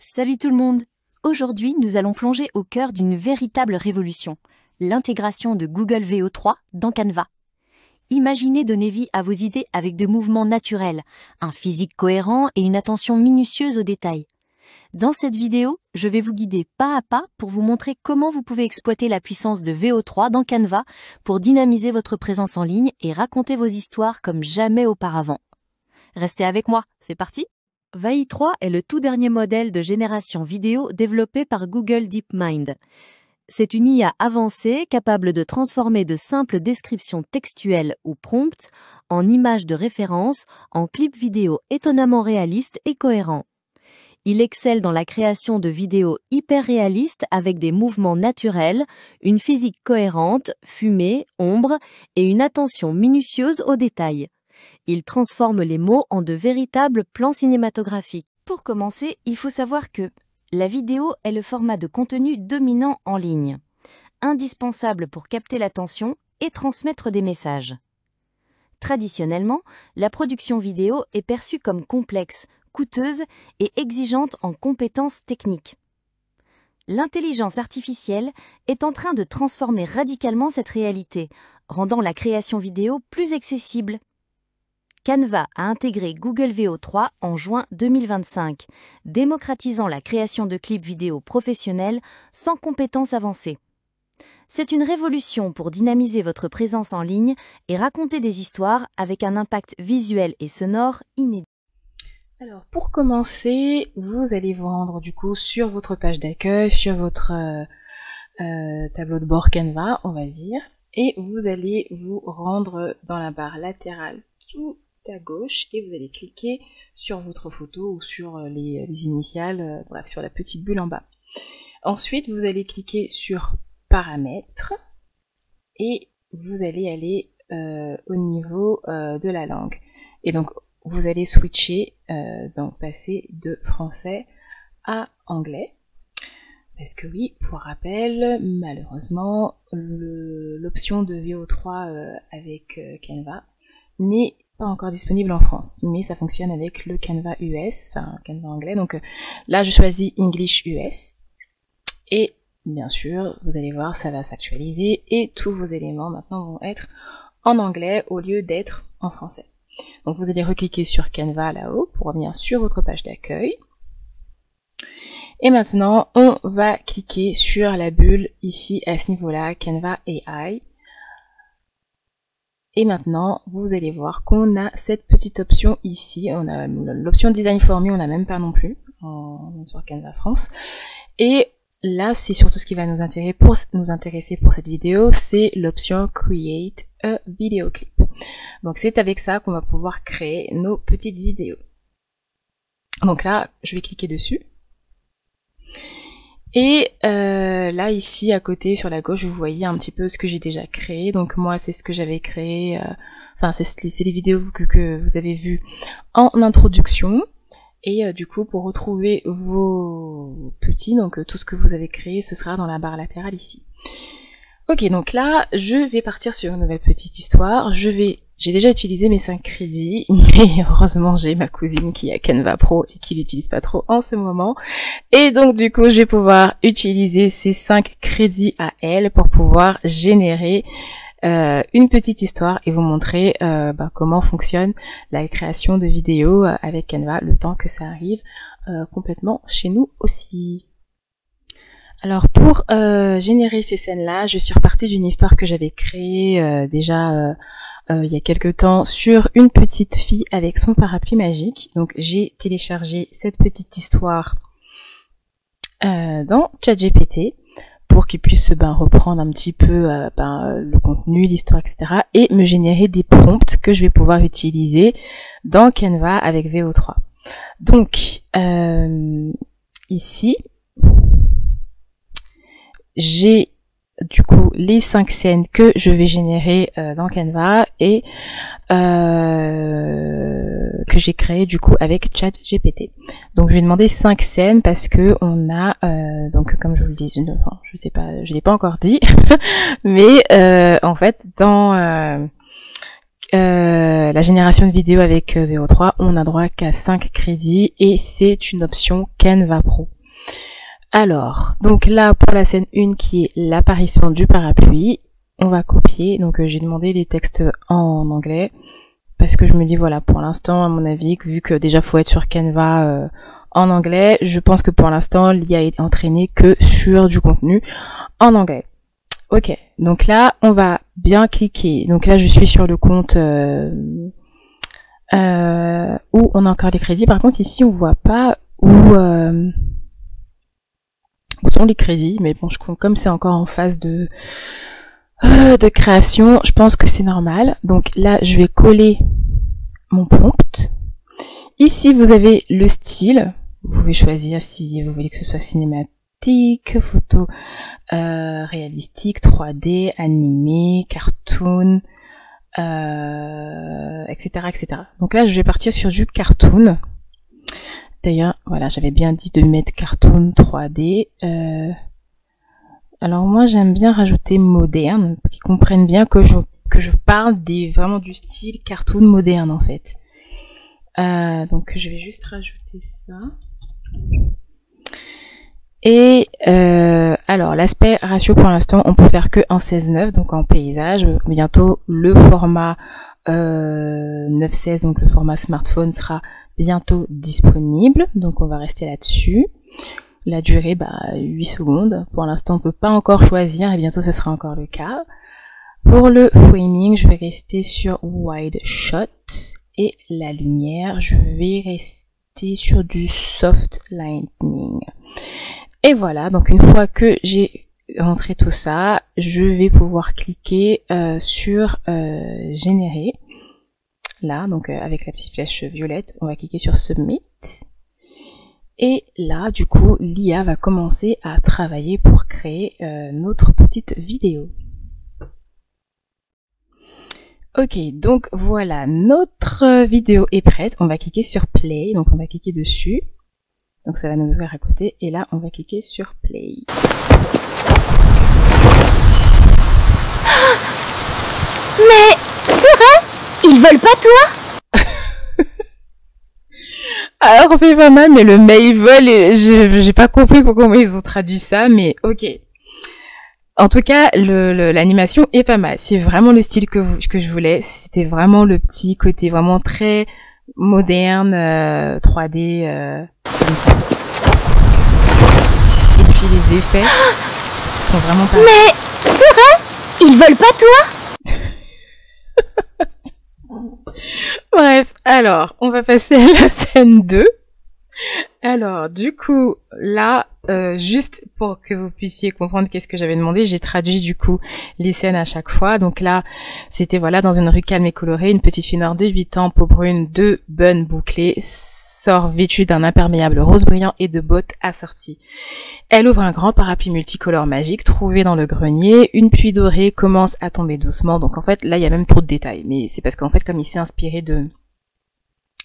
Salut tout le monde! Aujourd'hui, nous allons plonger au cœur d'une véritable révolution, l'intégration de Google VO3 dans Canva. Imaginez donner vie à vos idées avec de mouvements naturels, un physique cohérent et une attention minutieuse aux détails. Dans cette vidéo, je vais vous guider pas à pas pour vous montrer comment vous pouvez exploiter la puissance de VO3 dans Canva pour dynamiser votre présence en ligne et raconter vos histoires comme jamais auparavant. Restez avec moi, c'est parti! VAI 3 est le tout dernier modèle de génération vidéo développé par Google DeepMind. C'est une IA avancée capable de transformer de simples descriptions textuelles ou prompts en images de référence, en clips vidéo étonnamment réalistes et cohérents. Il excelle dans la création de vidéos hyper réalistes avec des mouvements naturels, une physique cohérente, fumée, ombre et une attention minutieuse aux détails. Il transforme les mots en de véritables plans cinématographiques. Pour commencer, il faut savoir que la vidéo est le format de contenu dominant en ligne, indispensable pour capter l'attention et transmettre des messages. Traditionnellement, la production vidéo est perçue comme complexe, coûteuse et exigeante en compétences techniques. L'intelligence artificielle est en train de transformer radicalement cette réalité, rendant la création vidéo plus accessible. Canva a intégré Google VO3 en juin 2025, démocratisant la création de clips vidéo professionnels sans compétences avancées. C'est une révolution pour dynamiser votre présence en ligne et raconter des histoires avec un impact visuel et sonore inédit. Alors pour commencer, vous allez vous rendre du coup sur votre page d'accueil, sur votre tableau de bord Canva, on va dire, et vous allez vous rendre dans la barre latérale tout à gauche et vous allez cliquer sur votre photo ou sur les initiales, bref, sur la petite bulle en bas. Ensuite, vous allez cliquer sur paramètres et vous allez aller au niveau de la langue. Et donc, vous allez switcher, donc passer de français à anglais. Parce que oui, pour rappel, malheureusement, l'option de VO3 avec Canva n'est pas encore disponible en France, mais ça fonctionne avec le Canva US, enfin Canva anglais. Donc là, je choisis English US et bien sûr, vous allez voir, ça va s'actualiser et tous vos éléments maintenant vont être en anglais au lieu d'être en français. Donc vous allez recliquer sur Canva là-haut pour revenir sur votre page d'accueil. Et maintenant, on va cliquer sur la bulle ici à ce niveau-là, Canva AI. Et maintenant, vous allez voir qu'on a cette petite option ici. On a l'option Design for Me, on n'a même pas non plus sur Canva France. Et là, c'est surtout ce qui va nous intéresser pour cette vidéo, c'est l'option Create a Video Clip. Donc c'est avec ça qu'on va pouvoir créer nos petites vidéos. Donc là, je vais cliquer dessus. Et là, ici, à côté, sur la gauche, vous voyez un petit peu ce que j'ai déjà créé. Donc moi, c'est ce que j'avais créé, enfin, c'est les vidéos que vous avez vues en introduction. Et du coup, pour retrouver vos petits, donc tout ce que vous avez créé, ce sera dans la barre latérale ici. Ok, donc là, je vais partir sur une nouvelle petite histoire. J'ai déjà utilisé mes 5 crédits, mais heureusement j'ai ma cousine qui a Canva Pro et qui l'utilise pas trop en ce moment. Et donc du coup je vais pouvoir utiliser ces 5 crédits à elle pour pouvoir générer une petite histoire et vous montrer comment fonctionne la création de vidéos avec Canva, le temps que ça arrive complètement chez nous aussi. Alors pour générer ces scènes-là, je suis repartie d'une histoire que j'avais créée déjà il y a quelques temps sur une petite fille avec son parapluie magique. Donc j'ai téléchargé cette petite histoire dans ChatGPT pour qu'il puisse reprendre un petit peu le contenu, l'histoire, etc. et me générer des prompts que je vais pouvoir utiliser dans Canva avec VO3. Donc ici, j'ai du coup les 5 scènes que je vais générer dans Canva et que j'ai créé du coup avec ChatGPT. Donc je vais demander 5 scènes parce que on a donc comme je vous le dis, enfin je sais pas, je l'ai pas encore dit, mais en fait dans la génération de vidéos avec VO3, on a droit qu'à 5 crédits et c'est une option Canva Pro. Alors, donc là, pour la scène 1 qui est l'apparition du parapluie, on va copier. Donc j'ai demandé les textes en anglais parce que je me dis voilà, pour l'instant, à mon avis, vu que déjà faut être sur Canva en anglais, je pense que pour l'instant, l'IA est entraînée que sur du contenu en anglais. Ok, donc là, on va bien cliquer. Donc là, je suis sur le compte où on a encore les crédits. Par contre, ici, on voit pas où sont les crédits. Mais bon, comme c'est encore en phase de création, je pense que c'est normal. Donc là, je vais coller mon prompt. Ici, vous avez le style. Vous pouvez choisir si vous voulez que ce soit cinématique, photo réalistique, 3D, animé, cartoon, etc., etc. Donc là, je vais partir sur du cartoon. D'ailleurs, voilà, j'avais bien dit de mettre cartoon 3D. Alors moi, j'aime bien rajouter moderne, pour qu'ils comprennent bien que je parle vraiment du style cartoon moderne en fait. Donc je vais juste rajouter ça. Et alors l'aspect ratio pour l'instant on peut faire que en 16:9, donc en paysage. Bientôt le format 9:16, donc le format smartphone sera bientôt disponible, donc on va rester là-dessus. La durée 8 secondes, pour l'instant on peut pas encore choisir et bientôt ce sera encore le cas. Pour le framing, je vais rester sur wide shot et la lumière, je vais rester sur du soft lightning. Et voilà, donc une fois que j'ai rentré tout ça, je vais pouvoir cliquer sur générer. Là, donc avec la petite flèche violette, on va cliquer sur submit. Et là, du coup, l'IA va commencer à travailler pour créer notre petite vidéo. Ok, donc voilà, notre vidéo est prête. On va cliquer sur play, donc on va cliquer dessus. Donc ça va nous ouvrir à côté, et là on va cliquer sur play. Mais Tora, ils veulent pas toi? Alors c'est pas mal, mais le mais ils veulent, j'ai pas compris comment ils ont traduit ça, mais ok. En tout cas, l'animation est pas mal. C'est vraiment le style que je voulais. C'était vraiment le petit côté vraiment très moderne, 3D, comme ça. Et puis les effets sont vraiment pas... Mais Tora, ils veulent pas toi? Bref, alors, on va passer à la scène 2. Alors, du coup, là, juste pour que vous puissiez comprendre qu'est-ce que j'avais demandé, j'ai traduit du coup les scènes à chaque fois. Donc là, c'était voilà, dans une rue calme et colorée, une petite fille noire de 8 ans, peau brune, 2 bonnes bouclées, sort vêtue d'un imperméable rose brillant et de bottes assorties. Elle ouvre un grand parapluie multicolore magique trouvé dans le grenier. Une pluie dorée commence à tomber doucement. Donc en fait, là, il y a même trop de détails. Mais c'est parce qu'en fait, comme il s'est inspiré de...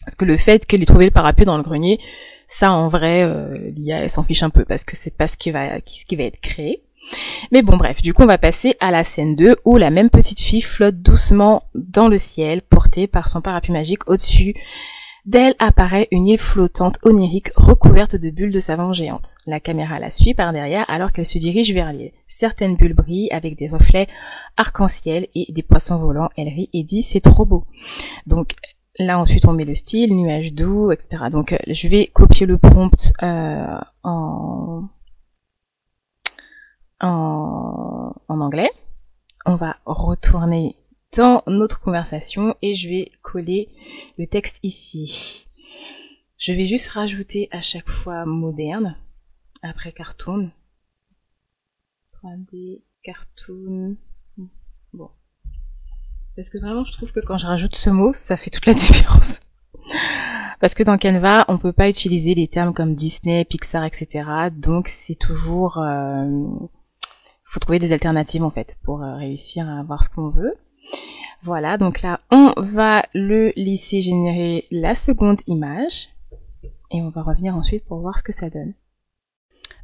Parce que le fait qu'elle ait trouvé le parapluie dans le grenier, ça en vrai, l'IA elle s'en fiche un peu parce que c'est pas ce qui va être créé. Mais bon bref, du coup on va passer à la scène 2 où la même petite fille flotte doucement dans le ciel portée par son parapluie magique. Au-dessus d'elle apparaît une île flottante onirique recouverte de bulles de savon géantes. La caméra la suit par derrière alors qu'elle se dirige vers l'île. Certaines bulles brillent avec des reflets arc-en-ciel et des poissons volants. Elle rit et dit c'est trop beau. Donc là, ensuite, on met le style, nuage doux, etc. Donc, je vais copier le prompt en anglais. On va retourner dans notre conversation et je vais coller le texte ici. Je vais juste rajouter à chaque fois moderne, après cartoon. 3D, cartoon, bon. Parce que vraiment, je trouve que quand je rajoute ce mot, ça fait toute la différence. Parce que dans Canva, on peut pas utiliser les termes comme Disney, Pixar, etc. Donc, c'est toujours... faut trouver des alternatives, en fait, pour réussir à avoir ce qu'on veut. Voilà, donc là, on va le laisser générer la seconde image. Et on va revenir ensuite pour voir ce que ça donne.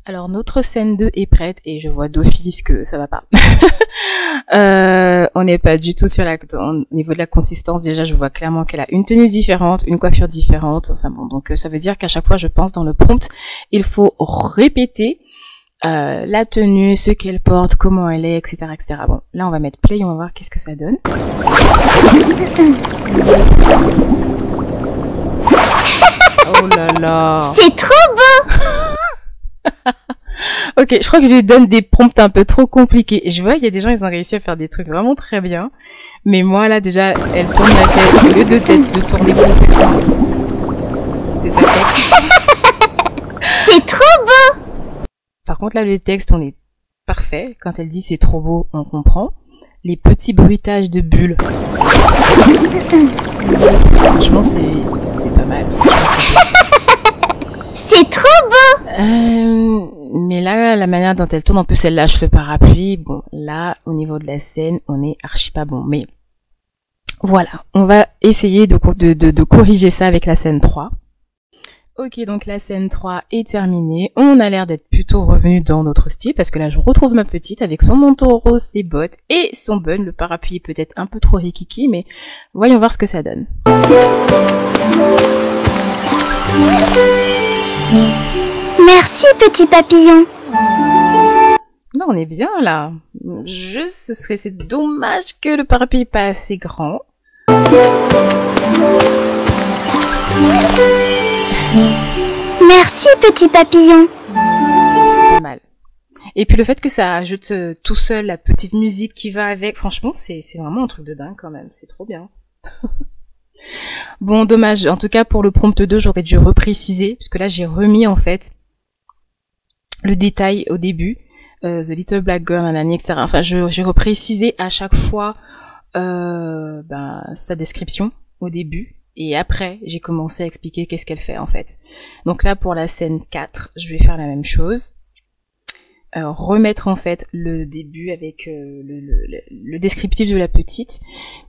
Alors notre scène 2 est prête et je vois d'office que ça va pas. On n'est pas du tout sur au niveau de la consistance. Déjà, je vois clairement qu'elle a une tenue différente, une coiffure différente. Enfin bon, donc ça veut dire qu'à chaque fois, je pense dans le prompt, il faut répéter la tenue, ce qu'elle porte, comment elle est, etc., etc. Bon, là, on va mettre play, on va voir qu'est-ce que ça donne. Oh là là. C'est trop beau. Ok, je crois que je lui donne des prompts un peu trop compliqués. Je vois, il y a des gens, ils ont réussi à faire des trucs vraiment très bien. Mais moi, là, déjà, elle tourne la tête. Au lieu de tourner complètement. C'est sa tête. C'est trop beau. Par contre, là, le texte, on est parfait. Quand elle dit c'est trop beau, on comprend. Les petits bruitages de bulles. Franchement, c'est pas mal. C'est trop beau. Mais là, la manière dont elle tourne, en plus elle lâche le parapluie, bon, là, au niveau de la scène, on est archi pas bon. Mais voilà, on va essayer de corriger ça avec la scène 3. Ok, donc la scène 3 est terminée. On a l'air d'être plutôt revenu dans notre style, parce que là, je retrouve ma petite avec son manteau rose, ses bottes et son bun. Le parapluie est peut-être un peu trop rikiki, mais voyons voir ce que ça donne. Merci, petit papillon. Là, on est bien, là. Juste, c'est dommage que le parapluie n'est pas assez grand. Merci, petit papillon. Pas mal. Et puis le fait que ça ajoute tout seul la petite musique qui va avec, franchement, c'est vraiment un truc de dingue quand même. C'est trop bien. Bon, dommage. En tout cas, pour le prompt 2, j'aurais dû repréciser, puisque là, j'ai remis, en fait, le détail au début. The Little Black Girl, nanani, etc. Enfin, j'ai reprécisé à chaque fois sa description au début. Et après, j'ai commencé à expliquer qu'est-ce qu'elle fait, en fait. Donc là, pour la scène 4, je vais faire la même chose. Remettre, en fait, le début avec le descriptif de la petite.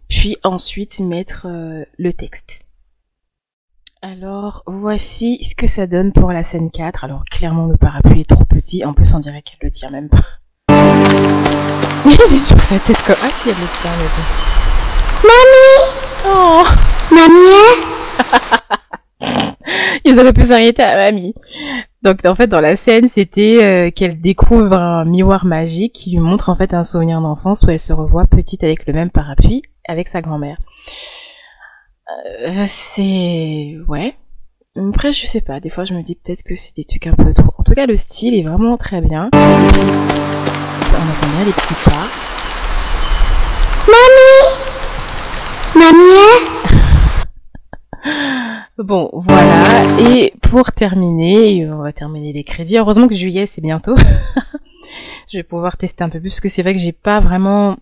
Puis ensuite, mettre le texte. Alors, voici ce que ça donne pour la scène 4. Alors, clairement, le parapluie est trop petit. En plus, on dirait qu'elle le tient même pas. Il est sur sa tête comme... Ah si, elle le tient, mais bon. Mamie. Oh. Mamie. Ils auraient pu s'arrêter à mamie. Donc, en fait, dans la scène, c'était qu'elle découvre un miroir magique qui lui montre, en fait, un souvenir d'enfance où elle se revoit petite avec le même parapluie avec sa grand-mère. C'est... Ouais. Après, je sais pas, des fois je me dis peut-être que c'est des trucs un peu trop... En tout cas, le style est vraiment très bien. On entend bien les petits pas. Mamie. Bon, voilà. Et pour terminer, on va terminer les crédits. Heureusement que juillet, c'est bientôt. Je vais pouvoir tester un peu plus, parce que c'est vrai que j'ai pas vraiment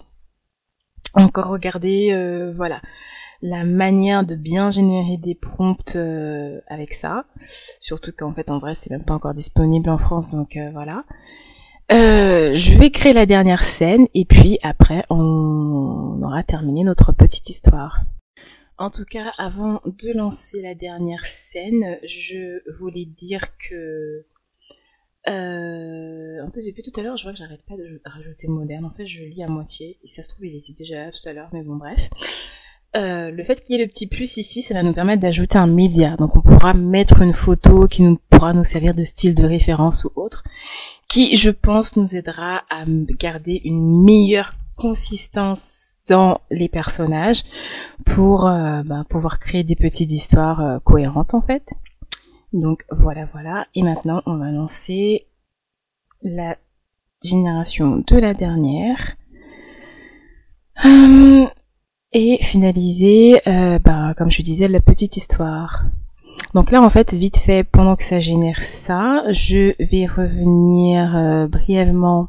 encore regardé, voilà, la manière de bien générer des prompts avec ça. Surtout qu'en fait, en vrai, c'est même pas encore disponible en France, donc voilà. Je vais créer la dernière scène, et puis après, on aura terminé notre petite histoire. En tout cas, avant de lancer la dernière scène, je voulais dire que... en plus, depuis tout à l'heure, je vois que j'arrête pas de rajouter moderne. En fait, je lis à moitié, et ça se trouve, il était déjà là tout à l'heure, mais bon, bref. Le fait qu'il y ait le petit plus ici, ça va nous permettre d'ajouter un média. Donc on pourra mettre une photo qui pourra nous servir de style de référence ou autre, qui, je pense, nous aidera à garder une meilleure consistance dans les personnages pour pouvoir créer des petites histoires cohérentes en fait. Donc voilà. Et maintenant, on va lancer la génération de la dernière. Et finaliser, comme je disais, la petite histoire. Donc là, en fait, vite fait, pendant que ça génère ça, je vais revenir brièvement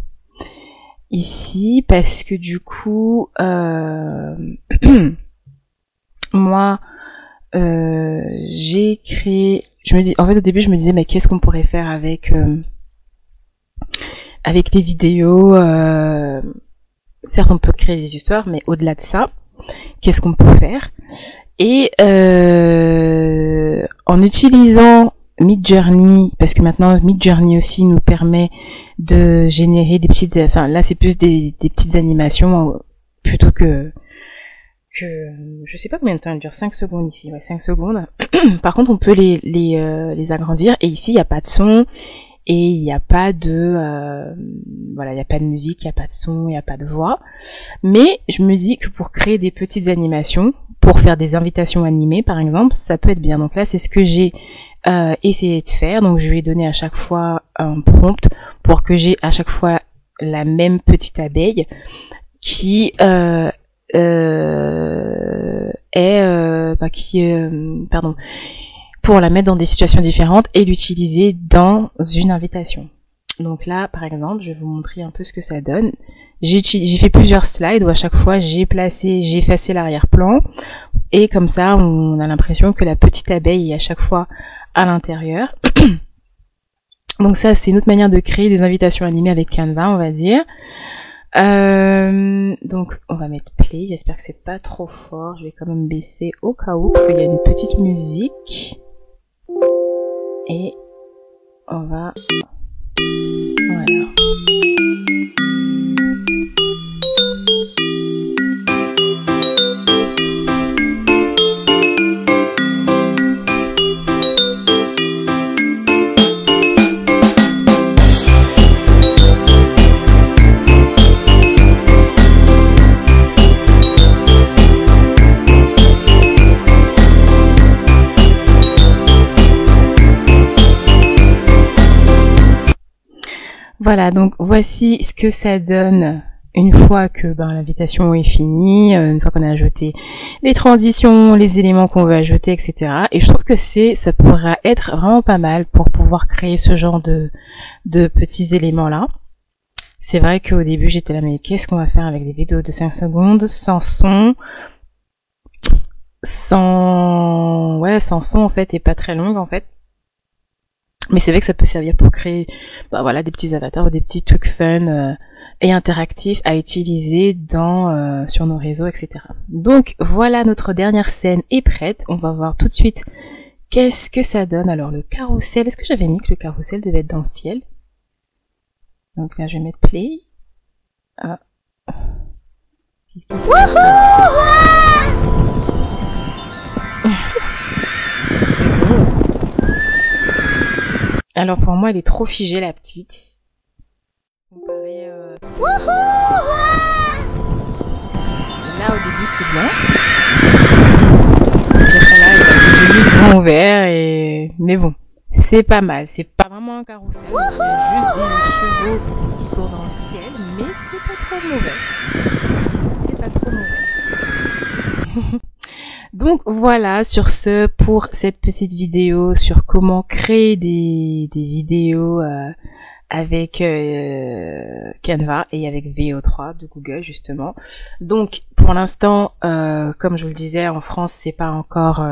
ici, parce que du coup, moi, j'ai créé... En fait, au début, je me disais, mais qu'est-ce qu'on pourrait faire avec les vidéos certes, on peut créer des histoires, mais au-delà de ça, qu'est-ce qu'on peut faire? Et en utilisant Midjourney, parce que maintenant Midjourney aussi nous permet de générer des petites, enfin là c'est plus des petites animations plutôt que je sais pas combien de temps elle dure, 5 secondes ici, ouais, 5 secondes. Par contre on peut les agrandir, et ici il n'y a pas de son, et il n'y a pas de voilà, il n'y a pas de musique, il n'y a pas de son, il n'y a pas de voix. Mais je me dis que pour créer des petites animations, pour faire des invitations animées par exemple, ça peut être bien. Donc là c'est ce que j'ai essayé de faire. Donc je lui ai donné à chaque fois un prompt pour que j'ai à chaque fois la même petite abeille qui pour la mettre dans des situations différentes et l'utiliser dans une invitation. Donc là, par exemple, je vais vous montrer un peu ce que ça donne. J'ai fait plusieurs slides où à chaque fois j'ai effacé l'arrière-plan, et comme ça on a l'impression que la petite abeille est à chaque fois à l'intérieur. Donc ça c'est une autre manière de créer des invitations animées avec Canva, on va dire. Donc on va mettre play, j'espère que c'est pas trop fort, je vais quand même baisser au cas où parce qu'il y a une petite musique. Et on va, voilà. Voilà, donc voici ce que ça donne une fois que l'invitation est finie, une fois qu'on a ajouté les transitions, les éléments qu'on veut ajouter, etc. Et je trouve que ça pourra être vraiment pas mal pour pouvoir créer ce genre de petits éléments-là. C'est vrai qu'au début, j'étais là, mais qu'est-ce qu'on va faire avec des vidéos de 5 secondes, sans son, sans son en fait, et pas très longue en fait. Mais c'est vrai que ça peut servir pour créer voilà, des petits avatars ou des petits trucs fun et interactifs à utiliser sur nos réseaux, etc. Donc voilà, notre dernière scène est prête. On va voir tout de suite qu'est-ce que ça donne. Alors le carrousel, est-ce que j'avais mis que le carrousel devait être dans le ciel? Donc là je vais mettre play. Ah. Qu'est-ce qui se passe là? C'est beau. Alors pour moi elle est trop figée la petite. Comparé là au début c'est blanc. Et puis après là j'ai juste grand ouvert mais bon, c'est pas mal. C'est pas vraiment un carrousel, il y a juste des chevaux qui courent dans le ciel, mais c'est pas trop mauvais. C'est pas trop mauvais. Donc voilà, sur ce, pour cette petite vidéo sur comment créer des vidéos avec Canva et avec VO3 de Google justement. Donc pour l'instant, comme je vous le disais, en France c'est pas encore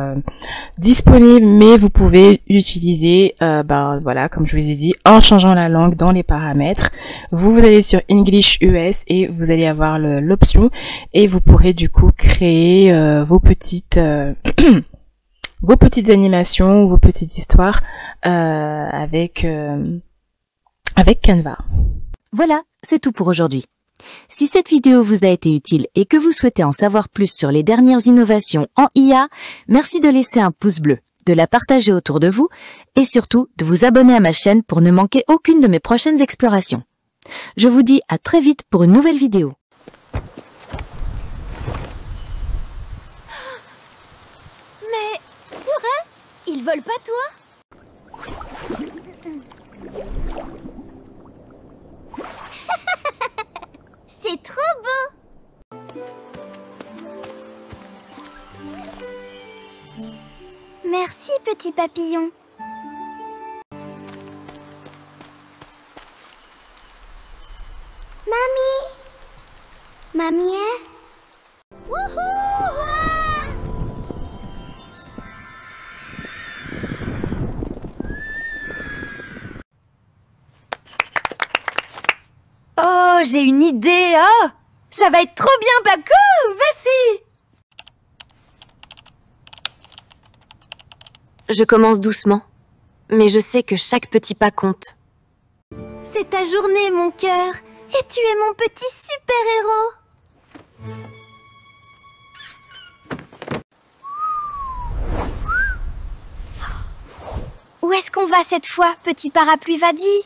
disponible, mais vous pouvez l'utiliser, voilà, comme je vous ai dit, en changeant la langue dans les paramètres. Vous allez sur English US et vous allez avoir l'option, et vous pourrez du coup créer vos petites vos petites animations, vos petites histoires avec Canva. Voilà, c'est tout pour aujourd'hui. Si cette vidéo vous a été utile et que vous souhaitez en savoir plus sur les dernières innovations en IA, merci de laisser un pouce bleu, de la partager autour de vous et surtout de vous abonner à ma chaîne pour ne manquer aucune de mes prochaines explorations. Je vous dis à très vite pour une nouvelle vidéo. Mais, Zora, ils volent pas toi? C'est trop beau! Merci, petit papillon. Mamie? Mamie? Wouhou! Oh, j'ai une idée! Oh, ça va être trop bien, Paco! Vas-y! Je commence doucement, mais je sais que chaque petit pas compte. C'est ta journée, mon cœur. Et tu es mon petit super-héros. Où est-ce qu'on va cette fois, petit parapluie Vadi?